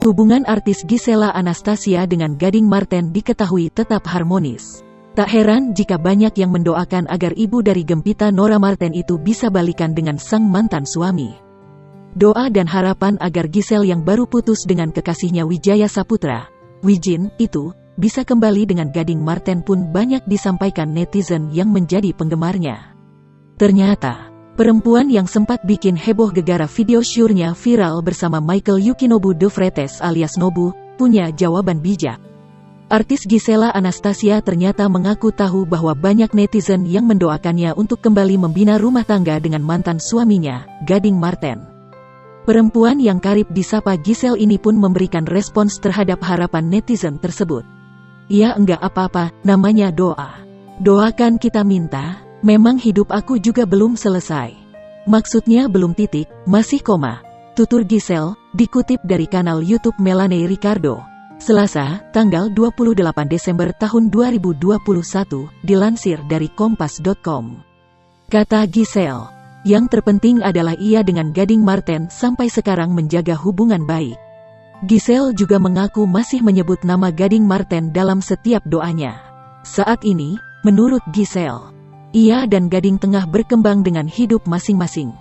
Hubungan artis Gisela Anastasia dengan Gading Marten diketahui tetap harmonis. Tak heran jika banyak yang mendoakan agar ibu dari Gempita Nora Marten itu bisa balikan dengan sang mantan suami. Doa dan harapan agar Gisel yang baru putus dengan kekasihnya Wijaya Saputra, Wijin, itu bisa kembali dengan Gading Marten pun banyak disampaikan netizen yang menjadi penggemarnya. Ternyata, perempuan yang sempat bikin heboh gegara video syurnya viral bersama Michael Yukinobu De Freitas alias Nobu, punya jawaban bijak. Artis Gisela Anastasia ternyata mengaku tahu bahwa banyak netizen yang mendoakannya untuk kembali membina rumah tangga dengan mantan suaminya, Gading Marten. Perempuan yang karib disapa Gisel ini pun memberikan respons terhadap harapan netizen tersebut. Ya enggak apa-apa, namanya doa. Doakan kita minta, memang hidup aku juga belum selesai. Maksudnya belum titik, masih koma. Tutur Gisel, dikutip dari kanal YouTube Melanie Ricardo. Selasa, tanggal 28 Desember tahun 2021, dilansir dari kompas.com. Kata Gisel, yang terpenting adalah ia dengan Gading Marten sampai sekarang menjaga hubungan baik. Gisel juga mengaku masih menyebut nama Gading Marten dalam setiap doanya. Saat ini, menurut Gisel, ia dan Gading tengah berkembang dengan hidup masing-masing.